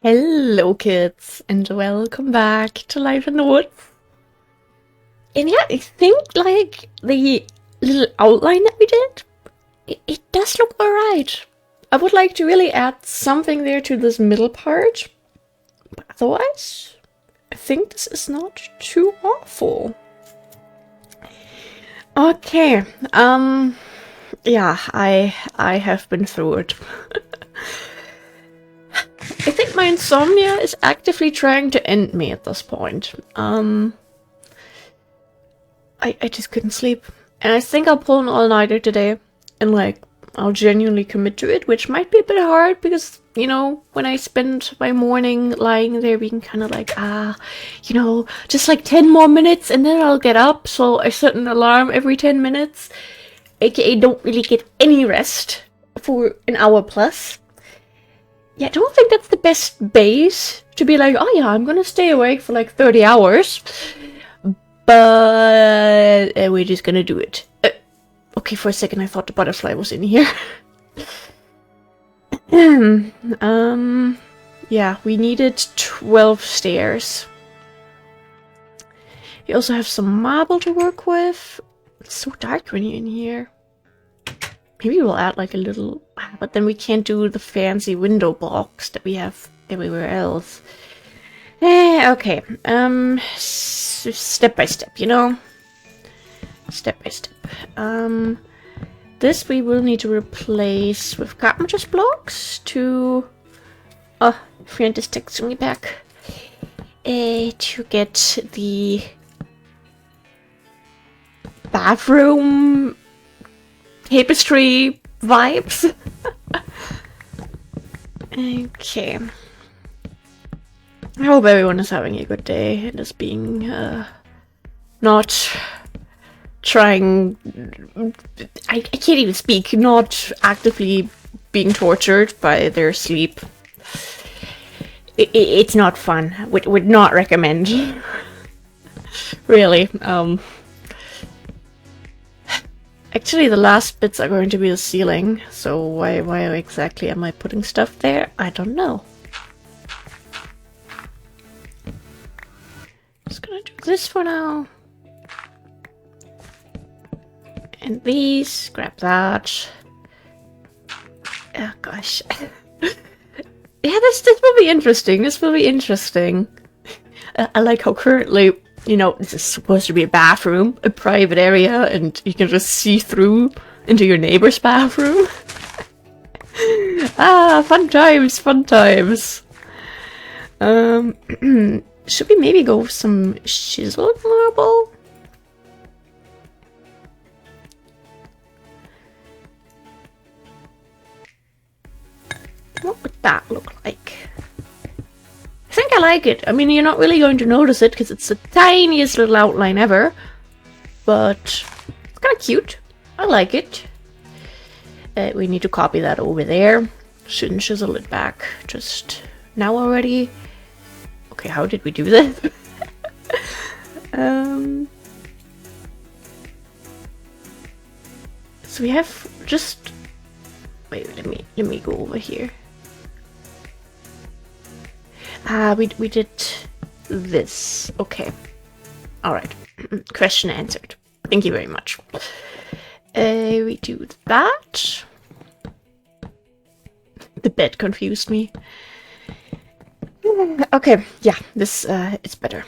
Hello kids and welcome back to Life in the Woods. And yeah, I think like the little outline that we did, it does look alright. I would like to really add something there to this middle part, but otherwise, I think this is not too awful. Okay, yeah, I have been through it. I think my insomnia is actively trying to end me at this point. I just couldn't sleep. And I think I'll pull an all-nighter today. And like, I'll genuinely commit to it, which might be a bit hard because, you know, when I spend my morning lying there being kind of like, just like 10 more minutes and then I'll get up. So I set an alarm every 10 minutes. AKA don't really get any rest for an hour plus. Yeah, I don't think that's the best base to be like, oh yeah, I'm gonna stay awake for like 30 hours. But we're just gonna do it. Okay, for a second I thought the butterfly was in here. Yeah, we needed 12 stairs. We also have some marble to work with. It's so dark when you're in here. Maybe we'll add like a little, but then we can't do the fancy window blocks that we have everywhere else. Okay, step by step, you know? Step by step. This we will need to replace with carpenter's blocks to... Oh, friend is texting me back. To get the bathroom tapestry vibes. Okay. I hope everyone is having a good day and is being not trying. I can't even speak. Not actively being tortured by their sleep. It's not fun. Would not recommend. Really. Actually, the last bits are going to be the ceiling, so why exactly am I putting stuff there? I don't know. Just gonna do this for now. And these, grab that. Oh gosh. Yeah, this will be interesting. This will be interesting. I like how currently, you know, this is supposed to be a bathroom, a private area, and you can just see through into your neighbor's bathroom. Ah, fun times, fun times. Should we maybe go with some chiseled marble? What would that look like? I think I like it. I mean, you're not really going to notice it because it's the tiniest little outline ever. But it's kind of cute. I like it. We need to copy that over there. Shouldn't chisel it back just now already. Okay, how did we do this? So we have just... Wait, let me go over here. We did this. Okay. Alright. Question answered. Thank you very much. We do that. The bed confused me. Okay, yeah, this is better.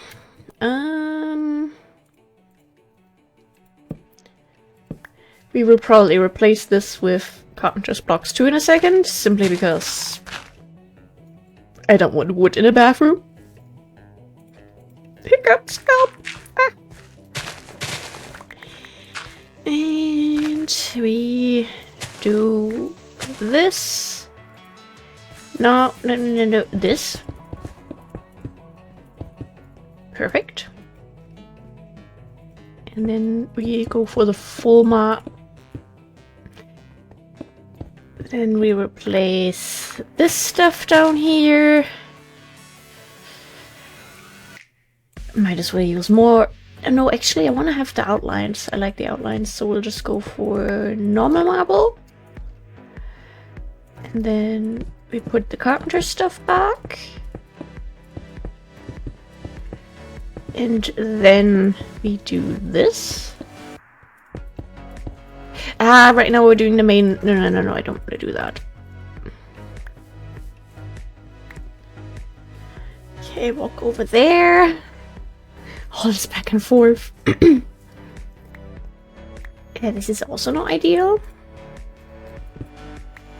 We will probably replace this with carpenter's blocks too in a second, simply because I don't want wood in a bathroom. Hiccups, help! Ah. And we do this. No, this. Perfect. And then we go for the full map. Then we replace this stuff down here. Might as well use more. No, actually I want to have the outlines. I like the outlines, so we'll just go for normal marble. And then we put the carpenter stuff back. And then we do this. Right now we're doing the main... No, I don't want to do that. Okay, walk over there. All this back and forth. Yeah, this is also not ideal.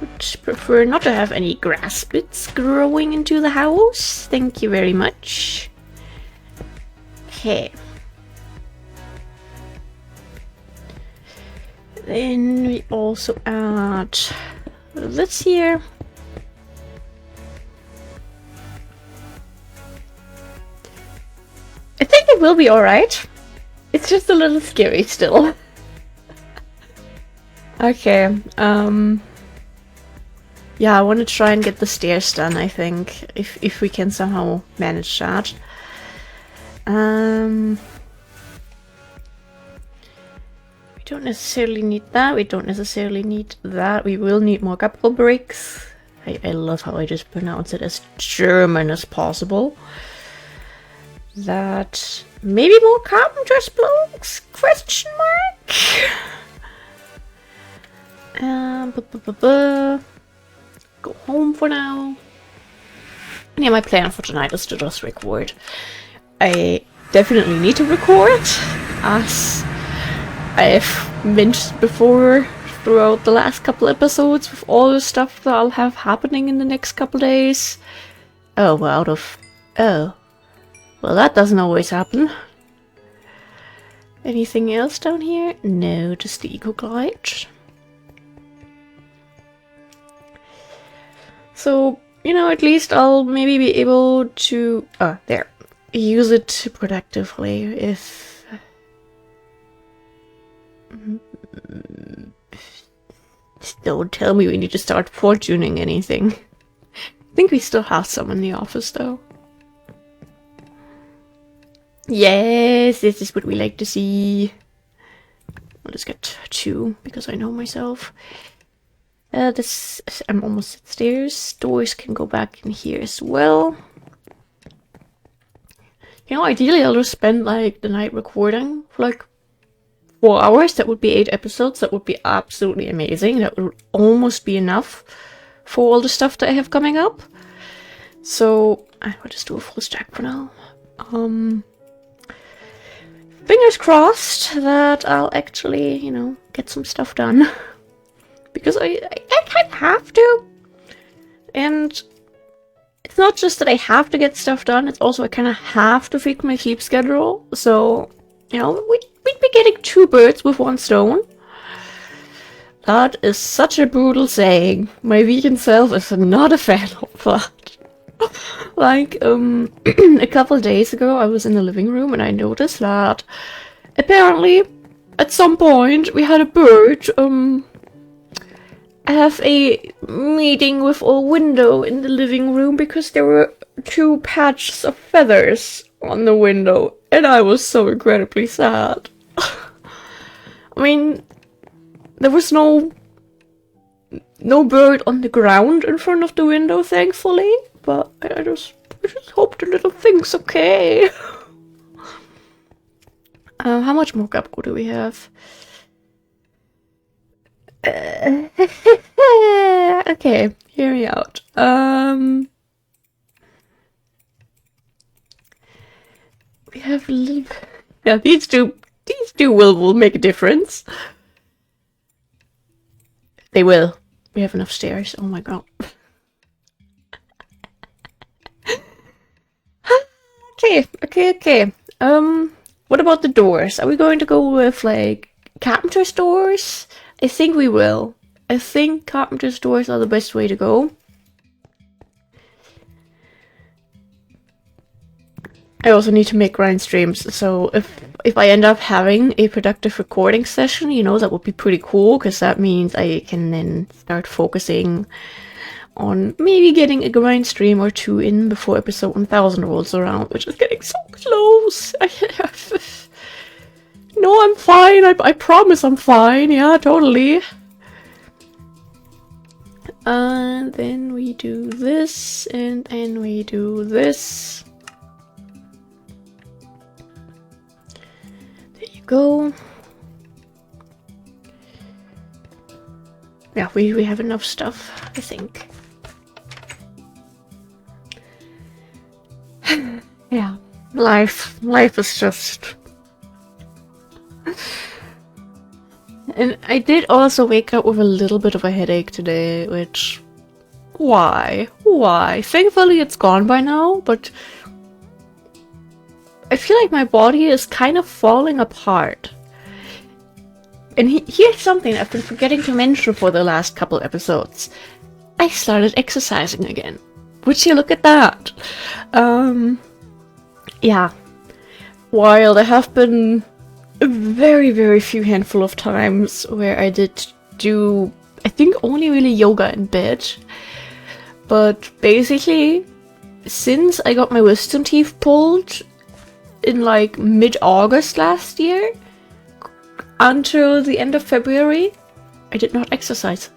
Would prefer not to have any grass bits growing into the house. Thank you very much. Okay. Then we also add this here. I think it will be alright. It's just a little scary still. Okay, yeah, I want to try and get the stairs done, I think, if we can somehow manage that. We don't necessarily need that, we don't necessarily need that. We will need more couple bricks. I love how I just pronounce it as German as possible. That... maybe more carpenter's blocks? Question mark? Go home for now. Yeah, my plan for tonight is to just record. I definitely need to record, as I've mentioned before throughout the last couple episodes, with all the stuff that I'll have happening in the next couple days. Oh, we're out of... oh. Well, that doesn't always happen. Anything else down here? No, just the Eco Glide. So, you know, at least I'll maybe be able to... there. Use it productively if... Just don't tell me we need to start fortuning anything. I think we still have some in the office, though. Yes, this is what we like to see. I'll just get 2, because I know myself. I'm almost at stairs. Doors can go back in here as well. You know, ideally I'll just spend like the night recording for like 4 hours. That would be 8 episodes. That would be absolutely amazing. That would almost be enough for all the stuff that I have coming up. So I will just do a full stack for now. Fingers crossed that I'll actually, you know, get some stuff done. Because I kind of have to. And it's not just that I have to get stuff done, it's also I kind of have to fix my sleep schedule. So, you know, we'd be getting 2 birds with 1 stone. That is such a brutal saying. My vegan self is not a fan of that. Like, a couple days ago I was in the living room and I noticed that apparently at some point we had a bird, have a meeting with a window in the living room because there were 2 patches of feathers on the window, and I was so incredibly sad. I mean, there was no bird on the ground in front of the window, thankfully, but I just hope the little thing's okay. How much more Gapko do we have? Okay, hear me out. We have a little... yeah, these two will make a difference. They will. We have enough stairs. Oh my god. Okay. What about the doors? Are we going to go with like carpenter's doors? I think we will. I think carpenter's doors are the best way to go. I also need to make grind streams, so if I end up having a productive recording session, you know, that would be pretty cool, because that means I can then start focusing on maybe getting a grind stream or 2 in before episode 1000 rolls around, which is getting so close. No, I'm fine. I promise I'm fine. Yeah, totally. Then we do this, and then we do this. go. Yeah, we have enough stuff, I think. Yeah, life is just... And I did also wake up with a little bit of a headache today, which... Why? Thankfully it's gone by now, but... I feel like my body is kind of falling apart. And here's something I've been forgetting to mention for the last couple episodes. I started exercising again. Would you look at that? Yeah. While there have been a very, very few handful of times where I did do, I think, only really yoga in bed. But basically, since I got my wisdom teeth pulled in like mid-August last year, until the end of February, I did not exercise.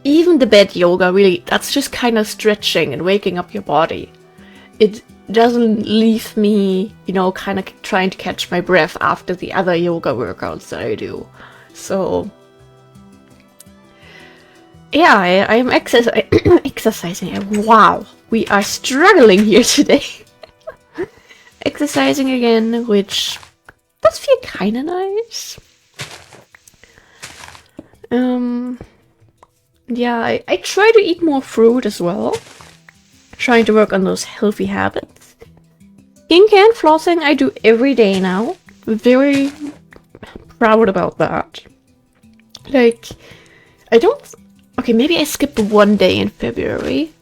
Even the bed yoga, really, that's just kind of stretching and waking up your body. It doesn't leave me, you know, kind of trying to catch my breath after the other yoga workouts that I do. So, yeah, I am exercising. Wow, we are struggling here today. Exercising again, which does feel kind of nice. Yeah, I try to eat more fruit as well. Trying to work on those healthy habits. Skincare and flossing I do every day now. Very proud about that. Like, I don't... Okay, maybe I skipped one day in February.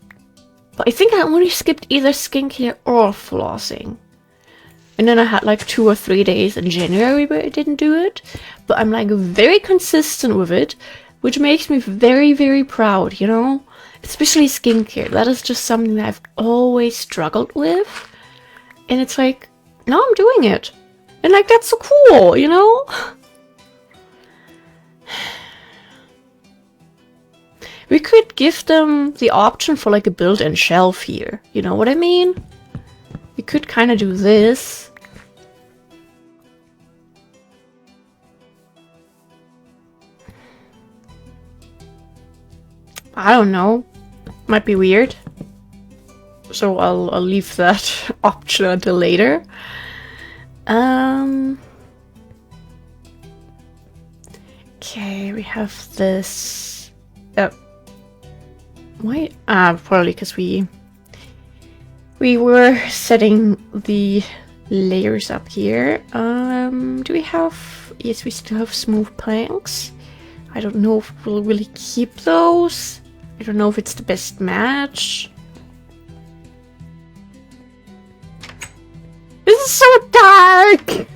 But I think I only skipped either skincare or flossing. And then I had like 2 or 3 days in January where I didn't do it. But I'm like very consistent with it, which makes me very, very proud, you know? Especially skincare. That is just something that I've always struggled with. And it's like, now I'm doing it. And like, that's so cool, you know? We could give them the option for like a built-in shelf here. You know what I mean? We could kind of do this. I don't know. Might be weird. So I'll leave that option until later. Okay, we have this. Why? Probably because we were setting the layers up here. Do we have... Yes, we still have smooth planks. I don't know if we'll really keep those. I don't know if it's the best match. This is so dark!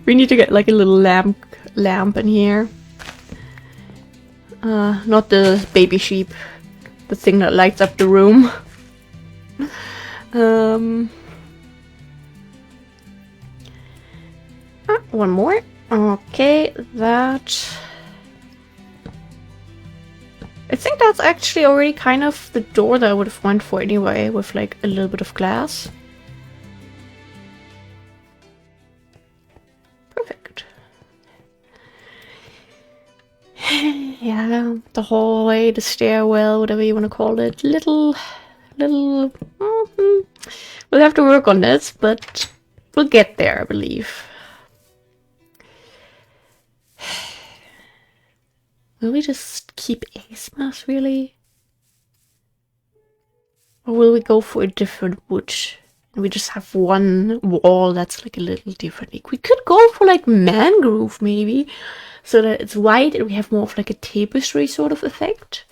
We need to get like a little lamp in here. Not the baby sheep. The thing that lights up the room. One more. Okay, that... I think that's actually already kind of the door that I would have went for anyway, with like a little bit of glass. Perfect. Yeah, the hallway, the stairwell, whatever you want to call it. Little... We'll have to work on this, but we'll get there, I believe. Will we just keep ace mass, really? Or will we go for a different wood? And we just have one wall that's like a little different. We could go for like mangrove, maybe. So that it's white and we have more of like a tapestry sort of effect.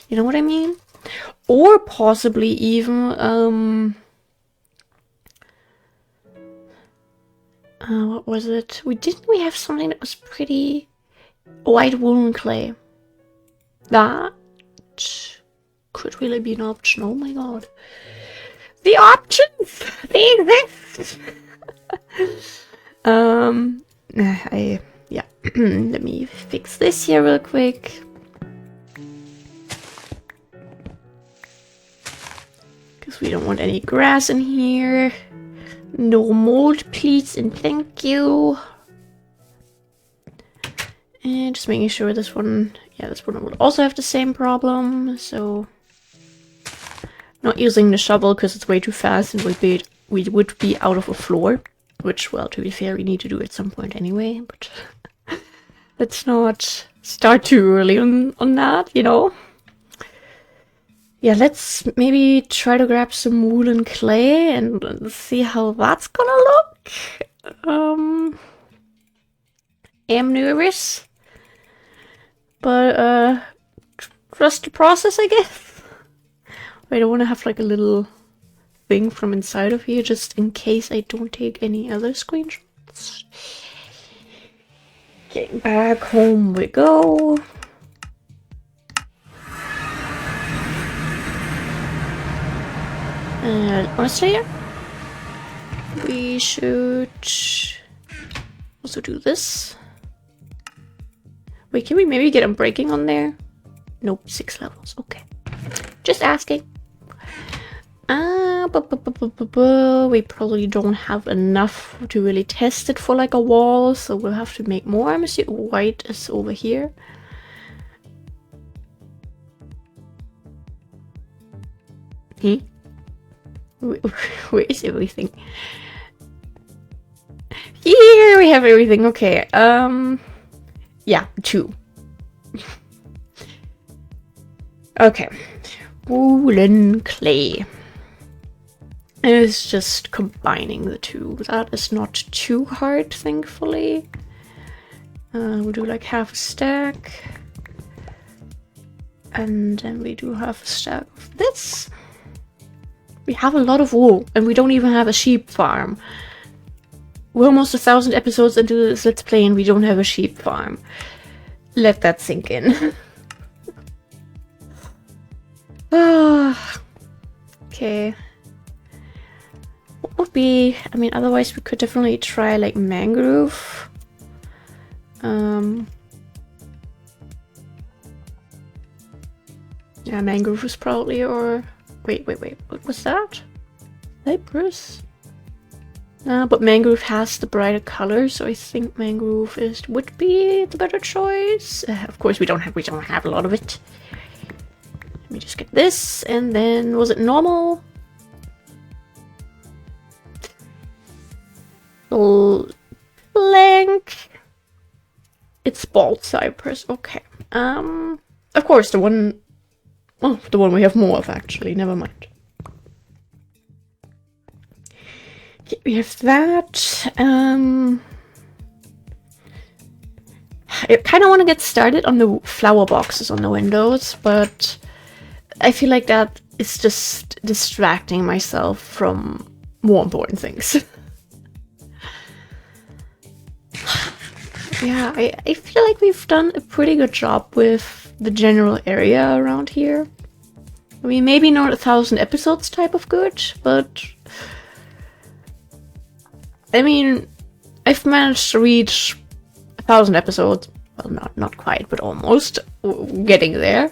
You know what I mean? Or possibly even... what was it? Didn't we have something that was pretty... White woolen clay. That could really be an option. Oh my god. The options! They exist! Yeah. Let me fix this here real quick. Because we don't want any grass in here. No mold, please, and thank you. And just making sure this one, yeah, this one will also have the same problem. So not using the shovel because it's way too fast and we would be out of a floor, which, well, to be fair, we need to do at some point anyway. But let's not start too early on that, you know. Yeah, let's maybe try to grab some wool and clay and see how that's gonna look. Am nervous, but trust the process, I guess. I don't want to have like a little thing from inside of here just in case I don't take any other screenshots. Getting back home we go. Honestly, we should also do this. Wait, can we maybe get a breaking on there? Nope, 6 levels. Okay. Just asking. We probably don't have enough to really test it for like a wall, so we'll have to make more. I'm assuming white is over here. Where is everything? Here we have everything. Okay. Yeah, 2. Okay. Wool and clay. It's just combining the 2. That is not too hard, thankfully. We'll do like half a stack. And then we do half a stack of this. We have a lot of wool, and we don't even have a sheep farm. We're almost 1,000 episodes into this Let's Play, and we don't have a sheep farm. Let that sink in. Okay. What would be... I mean, otherwise we could definitely try, like, mangrove. Yeah, mangrove is probably, or... Wait, what was that? Cypress? But mangrove has the brighter color, so I think mangrove would be the better choice. Of course, we don't have a lot of it. Let me just get this, and then was it normal? Blank. It's bald cypress. Okay. Of course, the one. Oh, the one we have more of, actually. Never mind. Okay, we have that. I kind of want to get started on the flower boxes on the windows, but I feel like that is just distracting myself from more important things. Yeah, I feel like we've done a pretty good job with the general area around here. I mean, maybe not 1,000 episodes type of good, but I mean, I've managed to reach 1,000 episodes. Well, not quite, but almost. Getting there.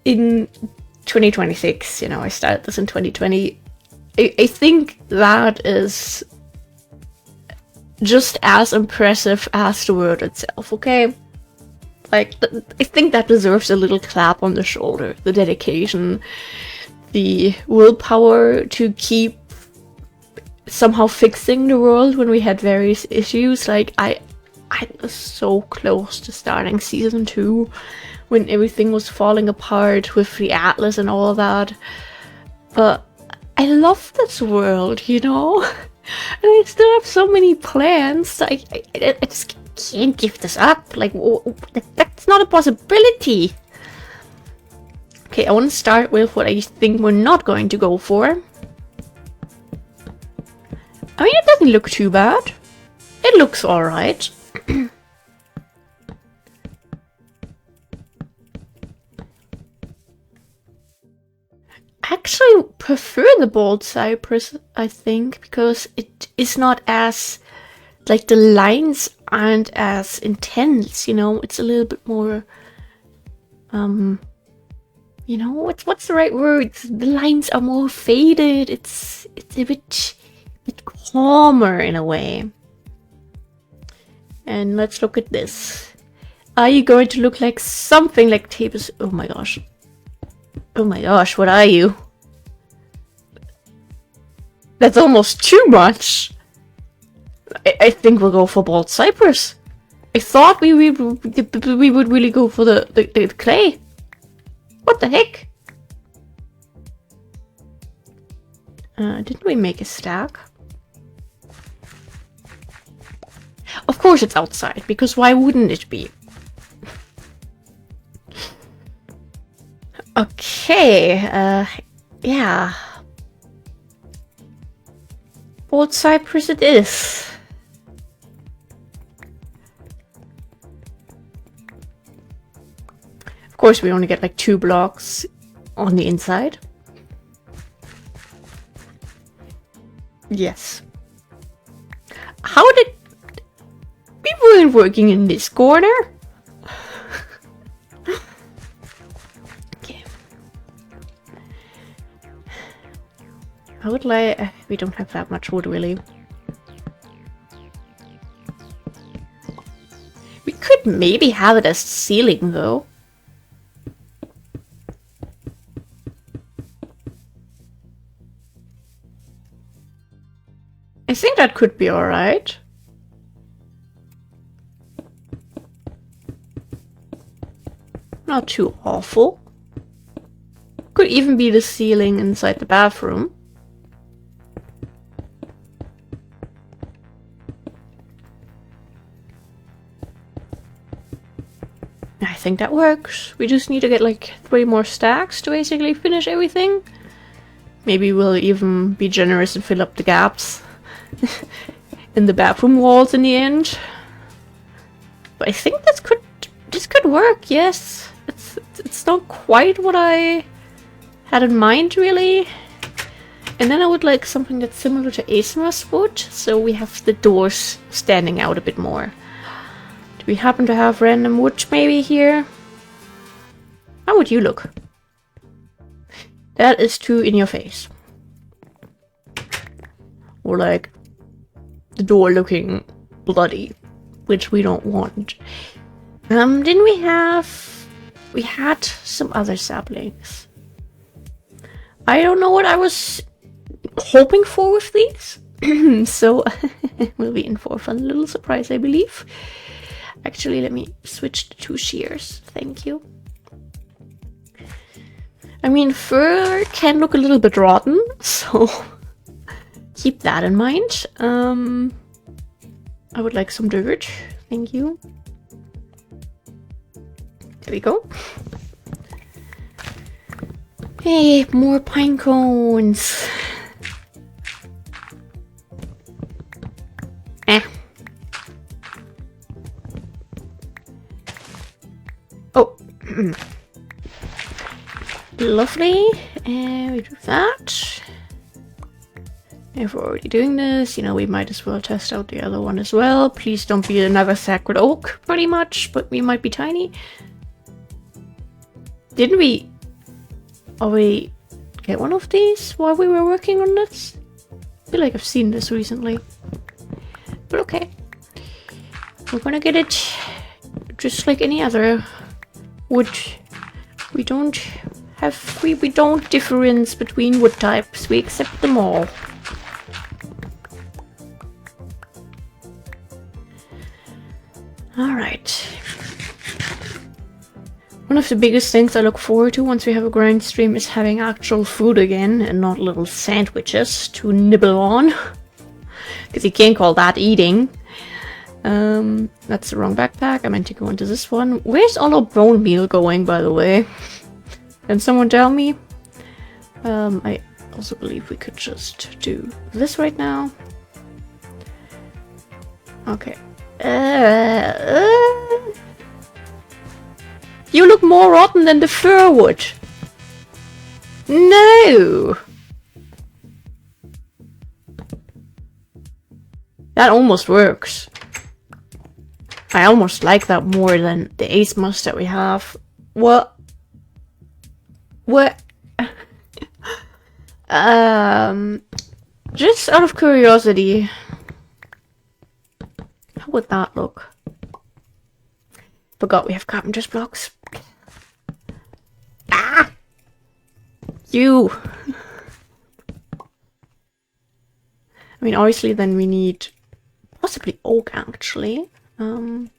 In 2026, you know, I started this in 2020. I think that is just as impressive as the word itself, okay? Like, I think that deserves a little clap on the shoulder. The dedication, the willpower to keep somehow fixing the world when we had various issues. Like, I was so close to starting season 2 when everything was falling apart with the Atlas and all of that. But I love this world, you know? And I still have so many plans. I just can't give this up. Like, that's not a possibility. Okay, I want to start with what I think we're not going to go for. I mean, it doesn't look too bad. It looks alright. I actually prefer the bold cypress, I think, because it is not as, like, the lines aren't as intense, you know. It's a little bit more, you know, what's the right word? The lines are more faded. It's a bit calmer in a way. And let's look at this. Are you going to look like something like tables? Oh my gosh. Oh my gosh, what are you? That's almost too much. I think we'll go for bald cypress. I thought we would really go for the clay. What the heck? Didn't we make a stack? Of course it's outside, because why wouldn't it be? Okay, yeah. Bald cypress it is. Of course we only get like 2 blocks on the inside. Yes. How did... We weren't working in this corner? Okay. I would like... we don't have that much wood, really. We could maybe have it as ceiling, though. I think that could be alright. Not too awful. Could even be the ceiling inside the bathroom. I think that works. We just need to get like 3 more stacks to basically finish everything. Maybe we'll even be generous and fill up the gaps in the bathroom walls in the end. But I think this could work, yes. It's not quite what I had in mind, really. And then I would like something that's similar to Asmus wood, so we have the doors standing out a bit more. Do we happen to have random wood maybe here? How would you look? That is too in your face. Or like the door looking bloody, which we don't want. Didn't we have... We had some other saplings. I don't know what I was hoping for with these. So we'll be in for a fun little surprise, I believe. Actually, let me switch to 2 shears. Thank you. I mean, fur can look a little bit rotten, so keep that in mind. I would like some dirt. Thank you. There we go. Hey, more pine cones. Oh. Lovely. And we do that. If we're already doing this, you know, we might as well test out the other one as well. Please don't be another sacred oak, pretty much, but we might be tiny. Didn't we already get one of these while we were working on this? I feel like I've seen this recently. But okay. We're gonna get it just like any other wood. We don't difference between wood types. We accept them all. Alright. One of the biggest things I look forward to once we have a grind stream is having actual food again and not little sandwiches to nibble on. Because you can't call that eating. That's the wrong backpack. I meant to go into this one. Where's all our bone meal going, by the way? Can someone tell me? I also believe we could just do this right now. Okay. You look more rotten than the fir wood. No! That almost works. I almost like that more than the ace musk that we have. What? What? Just out of curiosity, how would that look? Forgot we have carpenter's blocks. Ah! You! I mean, obviously then we need possibly oak, actually. And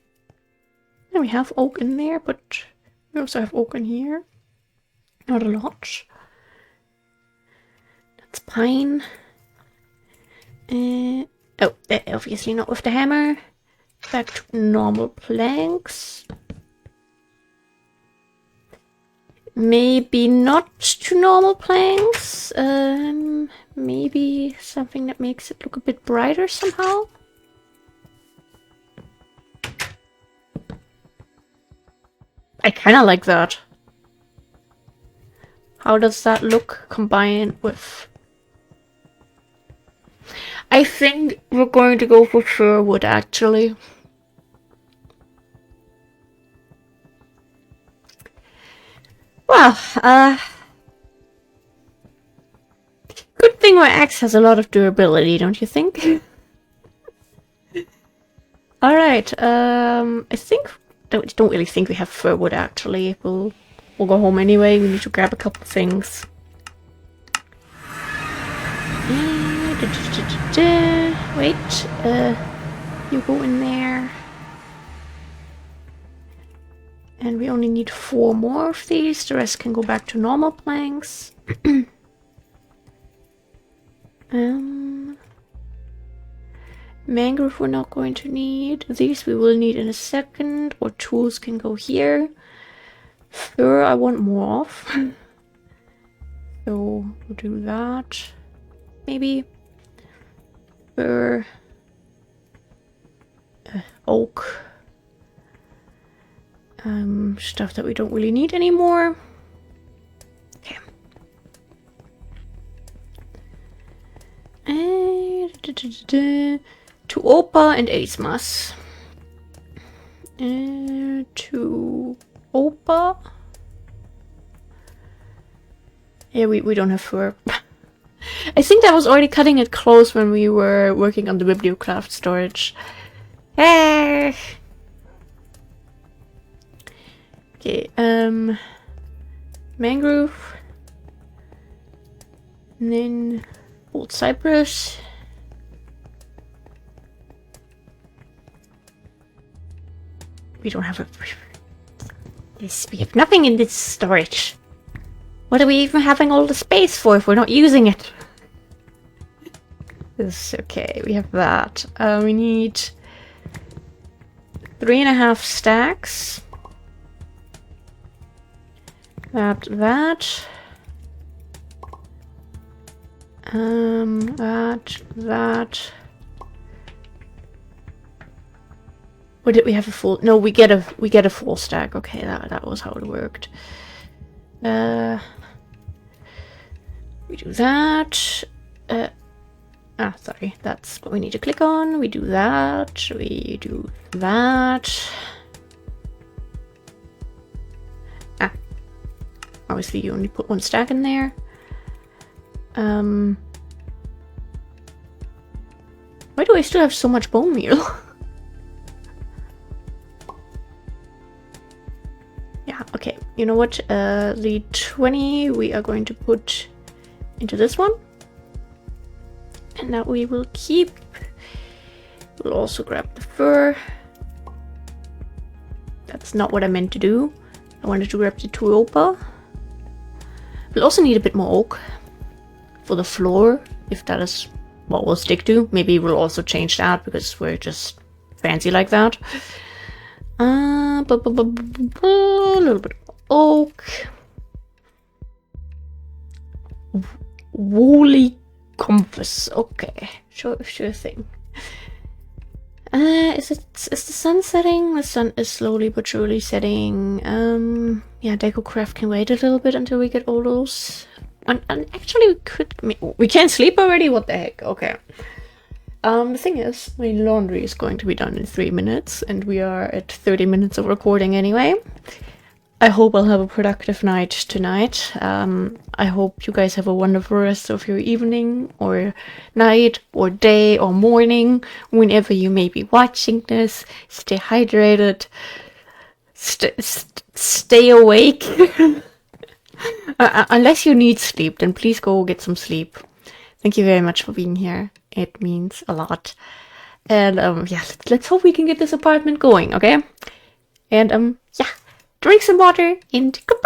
we have oak in there, but we also have oak in here. Not a lot. That's pine. Oh, obviously not with the hammer. Back to normal planks. Maybe not to normal planks. Maybe something that makes it look a bit brighter somehow. I kind of like that. How does that look combined with... I think we're going to go for fir wood, actually. Well, good thing my axe has a lot of durability, don't you think? Alright, I think... don't really think we have fir wood, actually. We'll go home anyway. We need to grab a couple things. Wait, you go in there. And we only need 4 more of these. The rest can go back to normal planks. Mangrove we're not going to need. These we will need in a second. Or tools can go here. Fur I want more of. So we'll do that. Maybe. Fur. Oak. Stuff that we don't really need anymore. Okay. To Opa and Asmas. To Opa. Yeah, we don't have fur. I think that was already cutting it close when we were working on the bibliocraft storage. Okay, mangrove. And then old cypress. We don't have a... Yes, we have nothing in this storage. What are we even having all the space for if we're not using it? This, okay, we have that. We need 3.5 stacks. That. That. Or did we have a full? No, we get a full stack. Okay, that was how it worked. We do that. Sorry, that's what we need to click on. We do that. We do that. Obviously you only put 1 stack in there. Why do I still have so much bone meal? Yeah, okay. You know what? The 20 we are going to put into this one. And that we will keep. We'll also grab the fur. That's not what I meant to do. I wanted to grab the tuopa. We'll also need a bit more oak for the floor, if that is what we'll stick to. Maybe we'll also change that because we're just fancy like that. A little bit of oak. Woolly compass. Okay, sure thing. Is the sun setting? The sun is slowly but surely setting. Yeah, DecoCraft can wait a little bit until we get all those. And actually, we can't sleep already. What the heck? Okay. The thing is, my laundry is going to be done in 3 minutes, and we are at 30 minutes of recording anyway. I hope I'll have a productive night tonight. I hope you guys have a wonderful rest of your evening or night or day or morning, whenever you may be watching this. Stay hydrated. Stay awake. Unless you need sleep, then please go get some sleep. Thank you very much for being here. It means a lot. And yeah, let's hope we can get this apartment going, okay? And yeah, drink some water and goodbye.